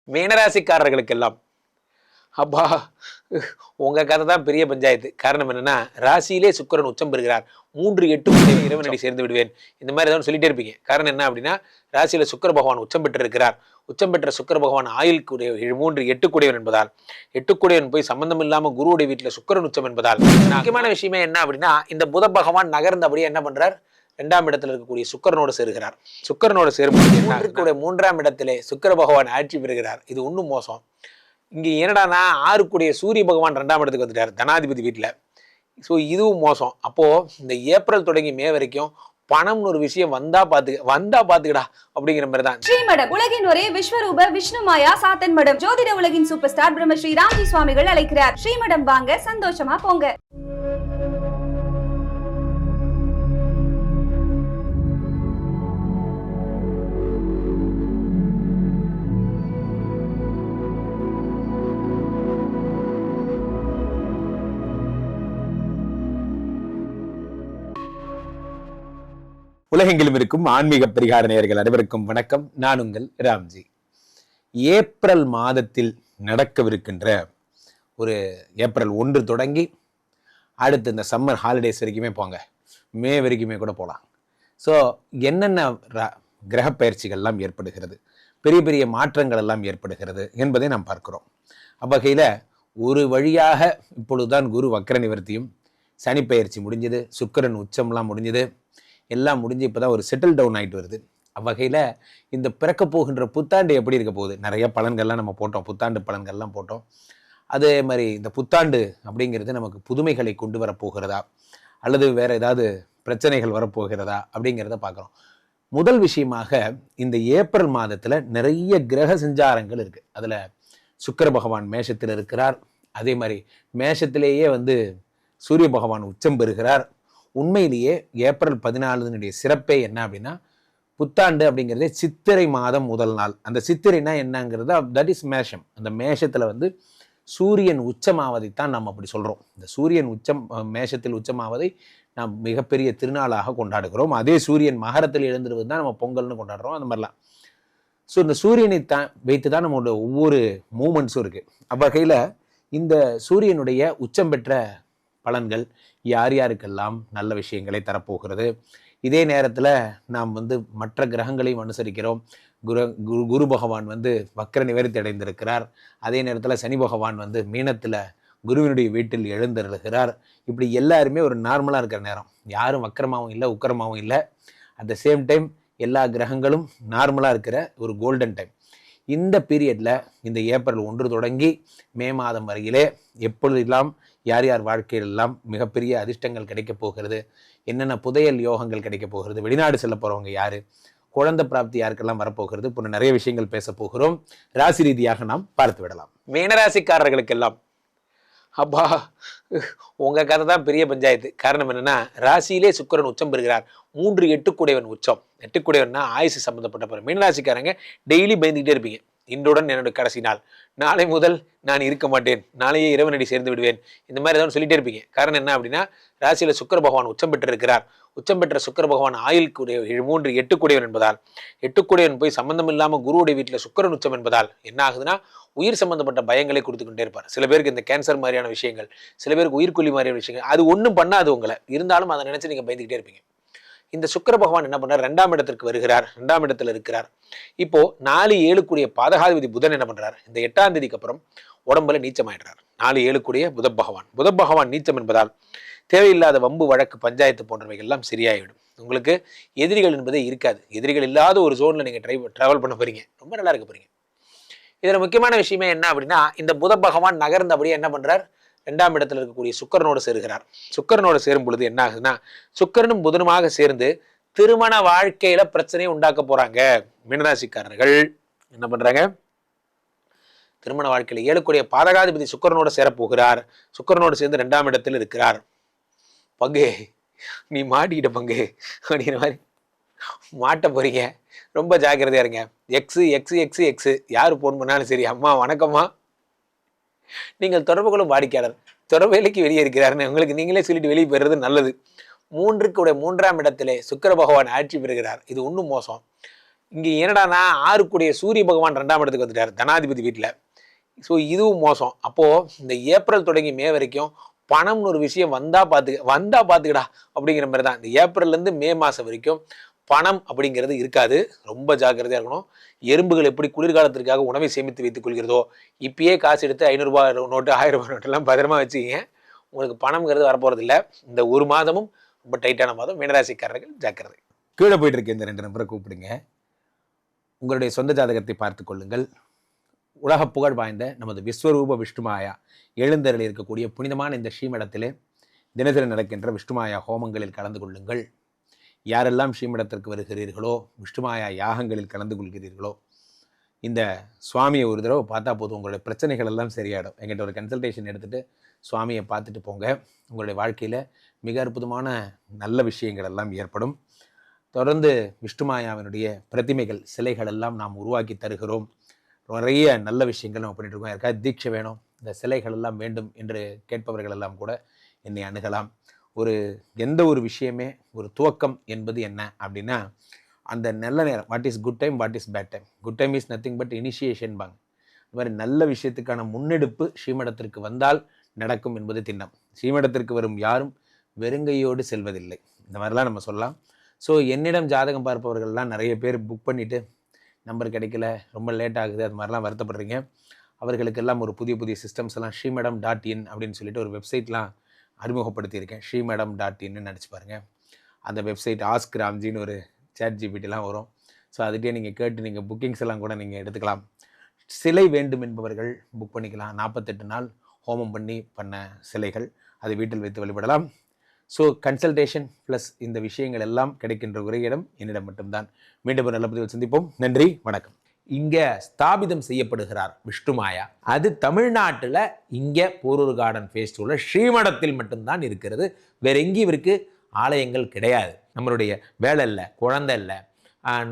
மீனராசிக்காரர்களுக்கெல்லாம் அப்பா உங்க கதை தான் பெரிய பஞ்சாயத்து. காரணம் என்னன்னா, ராசியிலே சுக்கிரன் உச்சம் பெறுகிறார். 3-8 இறைவனடி சேர்ந்து விடுவேன். இந்த மாதிரி ஏதாவது சொல்லிட்டே இருப்பீங்க. காரணம் என்ன அப்படின்னா, ராசியில சுக்கிர பகவான் உச்சம் பெற்றிருக்கிறார். உச்சம் பெற்ற சுக்கிர பகவான் ஆயுள் கூடிய 3-8 கூடியவன் என்பதால், 8 கூடியவன் போய் சம்பந்தம் இல்லாம குருவுடைய வீட்டுல சுக்கிரன் உச்சம் என்பதால் முக்கியமான விஷயமே என்ன அப்படின்னா, இந்த புத பகவான் நகர்ந்து அப்படியே என்ன பண்றார், 2ஆம் இடத்துல இருக்கக்கூடிய சுக்கிரனோடு சேருகிறார். சுக்கிரனோடு சேரும்போது 3ஆம் இடத்திலே சுக்கிர பகவான் ஆட்சி பெறுகிறார். இது இன்னும் மோசம். இங்க என்னடானா 6 கூடிய சூரிய பகவான் 2ஆம் இடத்துக்கு வந்துட்டார் தனாதிபதி வீட்டுல. ஸோ இதுவும் மோசம். அப்போ இந்த ஏப்ரல் தொடங்கி மே வரைக்கும் பணம்னு ஒரு விஷயம் வந்தா பாத்துக்கடா அப்படிங்கிற மாதிரி தான். ஸ்ரீமடம் உலகின் ஒரே விஸ்வரூப விஷ்ணு மாயா சாத்தன் மடம் ஜோதிட உலகின் சூப்பர் ஸ்டார் பிரம்மஸ்ரீ ராம்ஜி சுவாமிகள் அழைக்கிறார். ஸ்ரீமடம் வாங்க, சந்தோஷமா போங்க. உலகெங்கிலும் இருக்கும் ஆன்மீக பரிகார நேயர்கள் அனைவருக்கும் வணக்கம். நான் உங்கள் ராம்ஜி. ஏப்ரல் மாதத்தில் நடக்கவிருக்கின்ற ஒரு ஏப்ரல் 1 தொடங்கி அடுத்து இந்த சம்மர் ஹாலிடேஸ் வரைக்குமே போங்க, மே வரைக்குமே கூட போகலாம். ஸோ என்னென்ன கிரக பயிற்சிகள்லாம் ஏற்படுகிறது, பெரிய பெரிய மாற்றங்கள் எல்லாம் ஏற்படுகிறது என்பதை நாம் பார்க்கிறோம். அவ்வகையில் ஒரு வழியாக இப்பொழுதுதான் குரு வக்ர நிவர்த்தியும், சனி பயிற்சி முடிஞ்சது, சுக்கிரன் உச்சம்லாம் முடிஞ்சது, எல்லாம் முடிஞ்சு இப்போ தான் ஒரு செட்டில் டவுன் ஆகிட்டு வருது. அவ்வகையில் இந்த பிறக்க போகின்ற புத்தாண்டு எப்படி இருக்க போகுது, நிறைய பலன்கள்லாம் நம்ம போட்டோம், புத்தாண்டு பலன்கள்லாம் போட்டோம். அதே மாதிரி இந்த புத்தாண்டு அப்படிங்கிறது நமக்கு புதுமைகளை கொண்டு வரப்போகிறதா அல்லது வேறு ஏதாவது பிரச்சனைகள் வரப்போகிறதா அப்படிங்கிறத பார்க்குறோம். முதல் விஷயமாக இந்த ஏப்ரல் மாதத்தில் நிறைய கிரக சஞ்சாரங்கள் இருக்குது. அதில் சுக்கிர பகவான் மேஷத்தில் இருக்கிறார். அதே மாதிரி மேஷத்திலேயே சூரிய பகவான் உச்சம் பெறுகிறார். உண்மையிலேயே ஏப்ரல் 14 சிறப்பே என்ன அப்படின்னா, புத்தாண்டு அப்படிங்கிறதே சித்திரை மாதம் முதல் நாள். அந்த சித்திரைனா என்னங்கிறத தட் இஸ் மேஷம். அந்த மேஷத்தில் சூரியன் உச்சமாவதைத்தான் நாம் அப்படி சொல்கிறோம். இந்த சூரியன் உச்சம் மேஷத்தில் உச்சமாவதை நாம் மிகப்பெரிய திருநாளாக கொண்டாடுகிறோம். அதே சூரியன் மகரத்தில் எழுந்திருவது தான் நம்ம பொங்கல்னு கொண்டாடுறோம். அந்த மாதிரிலாம். ஸோ இந்த சூரியனை வைத்து தான் நம்மளோட ஒவ்வொரு மூமெண்ட்ஸும் இருக்குது. அவ்வகையில் இந்த சூரியனுடைய உச்சம் பெற்ற பலன்கள் யார் யாருக்கெல்லாம் நல்ல விஷயங்களை தரப்போகிறது. இதே நேரத்தில் நாம் மற்ற கிரகங்களையும் அனுசரிக்கிறோம். குரு பகவான் வக்ர நிவர்த்தி அடைந்திருக்கிறார். அதே நேரத்தில் சனி பகவான் மீனத்தில் குருவினுடைய வீட்டில் எழுந்தருளுகிறார். இப்படி எல்லாருமே ஒரு நார்மலாக இருக்கிற நேரம், யாரும் வக்கரமாகவும் இல்லை உக்கரமாகவும் இல்லை. அட் த சேம் டைம் எல்லா கிரகங்களும் நார்மலாக இருக்கிற ஒரு கோல்டன் டைம். இந்த பீரியடில் இந்த ஏப்ரல் 1 தொடங்கி மே மாதம் வரையிலே எப்பொழுதெல்லாம் யார் யார் வாழ்க்கையிலெல்லாம் மிகப்பெரிய அதிர்ஷ்டங்கள் கிடைக்க போகிறது, என்னென்ன புதையல் யோகங்கள் கிடைக்க போகிறது, வெளிநாடு செல்ல போகிறவங்க யார், குழந்தை பிராப்தி யாருக்கெல்லாம் வரப்போகிறது போன்ற நிறைய விஷயங்கள் பேச போகிறோம். ராசி ரீதியாக நாம் பார்த்து விடலாம். மீனராசிக்காரர்களுக்கெல்லாம் அப்பா உங்க கதை தான் பெரிய பஞ்சாயத்து. காரணம் என்னன்னா, ராசியிலே சுக்கிரன் உச்சம் பெறுகிறார். 3-8 கூடியவன் உச்சம். 8 கூடியவன்னா ஆயுசு சம்பந்தப்பட்ட பிறகு மீனராசிக்காரங்க டெய்லி பயந்துக்கிட்டே இருப்பீங்க. இன்றுடன் என்னோட கடைசி நாள், நாளை முதல் நான் இருக்க மாட்டேன், நாளையே இறைவனடி சேர்ந்து விடுவேன், இந்த மாதிரி ஏதாவது சொல்லிட்டே இருப்பீங்க. காரணம் என்ன அப்படின்னா, ராசியில சுக்கிர பகவான் உச்சம் பெற்றிருக்கிறார். உச்சம் பெற்ற சுக்கிர பகவான் ஆயுள் கூடிய 3-8 கூடியவன் என்பதால், 8 கூடியவன் போய் சம்பந்தம் இல்லாமல் குருவுடைய வீட்டில் சுக்கிரன் உச்சம் என்பதால் என்ன ஆகுதுன்னா, உயிர் சம்பந்தப்பட்ட பயங்களை கொடுத்துக்கிட்டே இருப்பார். சில பேருக்கு இந்த கேன்சர் மாதிரியான விஷயங்கள், சில பேருக்கு உயிர்கொல்லி மாதிரியான விஷயங்கள், அது ஒன்றும் பண்ணாது உங்களை. இருந்தாலும் அதை நினைச்சு நீங்க பயந்துக்கிட்டே இருப்பீங்க. இந்த சுக்கிர பகவான் என்ன பண்றார், 2ஆம் இடத்திற்கு வருகிறார். 2ஆம் இடத்துல இருக்கிறார். இப்போ 4-7 கூடிய பாதகாதிபதி புதன் என்ன பண்றார், இந்த 8ஆம் தேதிக்கு அப்புறம் உடம்புல நீச்சமாயிடுறார். 4-7 கூடிய புத பகவான் நீச்சம் என்பதால் தேவையில்லாத வம்பு வழக்கு பஞ்சாயத்து போன்றவைகள் எல்லாம் சரியாயிடும். உங்களுக்கு எதிரிகள் என்பதே இருக்காது. எதிரிகள் இல்லாத ஒரு ஜோன்ல நீங்க டிராவல் பண்ண போறீங்க. ரொம்ப நல்லா இருக்க போறீங்க. இதுல முக்கியமான விஷயமே என்ன அப்படின்னா, இந்த புத பகவான் நகர்ந்து அப்படியே என்ன பண்றார், 2ஆம் இடத்துல இருக்கக்கூடிய சுக்கிரனோடு சேருகிறார். சுக்கிரனோடு சேரும் பொழுது என்ன ஆகுதுன்னா, சுக்கிரனும் புதனுமாக சேர்ந்து திருமண வாழ்க்கையில பிரச்சனையை உண்டாக்க போறாங்க. மீனராசிக்காரர்கள் என்ன பண்றாங்க, திருமண வாழ்க்கையில 7 கூடிய பாதகாதிபதி சுக்கிரனோடு சேரப்போகிறார். சுக்கிரனோடு சேர்ந்து 2ஆம் இடத்தில் இருக்கிறார். பங்கு நீ மாட்டிக்கிட்ட பங்கு அப்படிங்கிற மாதிரி மாட்ட போறீங்க. ரொம்ப ஜாக்கிரதையா இருங்க. எக்ஸ் யாரு போன் பண்ணாலும் சரி, அம்மா வணக்கம்மா, நீங்கள் தொடர்பு கொள்ளும் வாடிக்கையாளர் தொடர்புக்கு வெளியே இருக்கிறாருன்னு உங்களுக்கு நீங்களே சொல்லிட்டு வெளியே போயிடுறது நல்லது. 3ஆம் இடத்திலே சுக்கிர பகவான் ஆட்சி பெறுகிறார். இது இன்னும் மோசம். இங்கே என்னடானா 6 சூரிய பகவான் 2ஆம் இடத்துக்கு வந்துட்டார் தனாதிபதி வீட்டில். ஸோ இதுவும் மோசம். அப்போது இந்த ஏப்ரல் தொடங்கி மே வரைக்கும் பணம்னு ஒரு விஷயம் வந்தால் பார்த்துக்கடா அப்படிங்கிற மாதிரி தான். இந்த ஏப்ரல்லேருந்து மே மாதம் வரைக்கும் பணம் அப்படிங்கிறது இருக்காது. ரொம்ப ஜாக்கிரதையாக இருக்கணும். எறும்புகள் எப்படி குளிர்காலத்திற்காக உணவை சேமித்து வைத்துக் கொள்கிறதோ, இப்பயே காசு எடுத்து 500 ரூபாய் நோட்டு 1000 ரூபாய் நோட்டெல்லாம் பத்திரமா வச்சுக்கிங்க. உங்களுக்கு பணம்ங்கிறது வரப்போகிறது இல்லை. இந்த ஒரு மாதமும் ரொம்ப டைட்டான மாதம். மீனராசிக்காரர்கள் ஜாக்கிரதை. கீழே போயிட்டு இருக்க இந்த 2 நம்பரை கூப்பிடுங்க. உங்களுடைய சொந்த ஜாதகத்தை பார்த்து கொள்ளுங்கள். உலக புகழ் வாய்ந்த நமது விஸ்வரூப விஷ்ணுமாயா எழுந்தருளி இருக்கக்கூடிய புனிதமான இந்த ஸ்ரீமடத்திலே தினசரி நடக்கின்ற விஷ்ணுமாயா ஹோமங்களில் கலந்து கொள்ளுங்கள். யாரெல்லாம் ஸ்ரீமடத்திற்கு வருகிறீர்களோ, விஷ்ணுமாயா யாகங்களில் கலந்து கொள்கிறீர்களோ, இந்த சுவாமியை ஒரு தடவை பார்த்தா போதும், உங்களுடைய பிரச்சனைகள் எல்லாம் சரியாயிடும். எங்கிட்ட ஒரு கன்சல்டேஷன் எடுத்துகிட்டு சுவாமியை பார்த்துட்டு போங்க. உங்களுடைய வாழ்க்கையில் மிக அற்புதமான நல்ல விஷயங்கள் எல்லாம் ஏற்படும். தொடர்ந்து விஷ்ணுமாயாவினுடைய பிரதிமைகள், சிலைகள் எல்லாம் நாம் உருவாக்கி தருகிறோம். நிறைய நல்ல விஷயங்கள் நம்ம பண்ணிட்டு இருக்கோம். யாருக்காவது தீட்சை வேணும், இந்த சிலைகள் எல்லாம் வேண்டும் என்று கேட்பவர்கள் எல்லாம் கூட என்னை அணுகலாம். எந்த ஒரு விஷயமே ஒரு துவக்கம் என்பது என்ன அப்படின்னா, அந்த நல்ல நேரம், what is good time, what is bad time. Good time is nothing but initiation பாங்க. இந்த மாதிரி நல்ல விஷயத்துக்கான முன்னெடுப்பு ஸ்ரீமடத்திற்கு வந்தால் நடக்கும் என்பது திண்ணம். ஸ்ரீமடத்திற்கு வரும் யாரும் வெறுங்கையோடு செல்வதில்லை. இந்த மாதிரிலாம் நம்ம சொல்லலாம். ஸோ என்னிடம் ஜாதகம் பார்ப்பவர்கள்லாம் நிறைய பேர் புக் பண்ணிவிட்டு நம்பர் கிடைக்கல, ரொம்ப லேட் ஆகுது, அது மாதிரிலாம் வருத்தப்படுறீங்க. அவர்களுக்கெல்லாம் ஒரு புதிய சிஸ்டம்ஸ் எல்லாம் srimadam.in அப்படின்னு சொல்லிட்டு ஒரு வெப்சைட்லாம் அறிமுகப்படுத்தியிருக்கேன். srimadam.in நினச்சி பாருங்கள். அந்த வெப்சைட் ஆஸ்க் ராம்ஜின்னு ஒரு ChatGPTலாம் வரும். ஸோ அதுகிட்டே நீங்கள் கேட்டு நீங்கள் புக்கிங்ஸ் எல்லாம் கூட நீங்கள் எடுத்துக்கலாம். சிலை வேண்டும் என்பவர்கள் புக் பண்ணிக்கலாம். 48 நாள் ஹோமம் பண்ண சிலைகள், அதை வீட்டில் வைத்து வழிபடலாம். ஸோ கன்சல்டேஷன் ப்ளஸ் இந்த விஷயங்கள் எல்லாம் கிடைக்கின்ற ஒரே இடம் என்னிடம் மட்டும்தான். மீண்டும் ஒரு நல்ல பதிவில் சந்திப்போம். நன்றி, வணக்கம். இங்கே ஸ்தாபிதம் செய்யப்படுகிறார் விஷ்ணுமாயா. அது தமிழ்நாட்டில் இங்கே போரூர் கார்டன் ஃபேஸ் 2ல ஸ்ரீமடத்தில் மட்டும்தான் இருக்கிறது. வேற எங்கேயும் இவருக்கு ஆலயங்கள் கிடையாது. நம்மளுடைய வேலை இல்லை, குழந்தை இல்லை,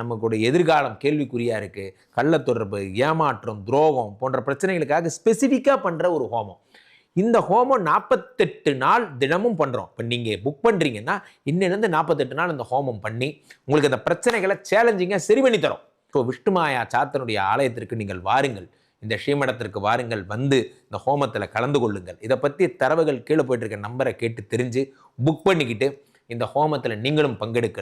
நமக்குடைய எதிர்காலம் கேள்விக்குறியாக இருக்குது, கள்ள தொடர்பு, ஏமாற்றம், துரோகம் போன்ற பிரச்சனைகளுக்காக ஸ்பெசிஃபிக்காக பண்ணுற ஒரு ஹோமம். இந்த ஹோமம் 48 நாள் தினமும் பண்ணுறோம். இப்போ நீங்கள் புக் பண்ணுறீங்கன்னா இன்னிலிருந்து 48 நாள் இந்த ஹோமம் பண்ணி உங்களுக்கு அந்த பிரச்சனைகளை சேலஞ்சிங்காக சரி பண்ணி தரோம். ஸோ விஷ்ணுமாயா சாத்தனுடைய ஆலயத்திற்கு நீங்கள் வாருங்கள், இந்த ஸ்ரீமடத்திற்கு வாருங்கள், வந்து இந்த ஹோமத்தில் கலந்து கொள்ளுங்கள். இதை பற்றி தரவுகள் கீழே போயிட்டு இருக்க நம்பரை கேட்டு தெரிஞ்சு புக் பண்ணிக்கிட்டு இந்த ஹோமத்தில் நீங்களும் பங்கெடுக்கலாம்.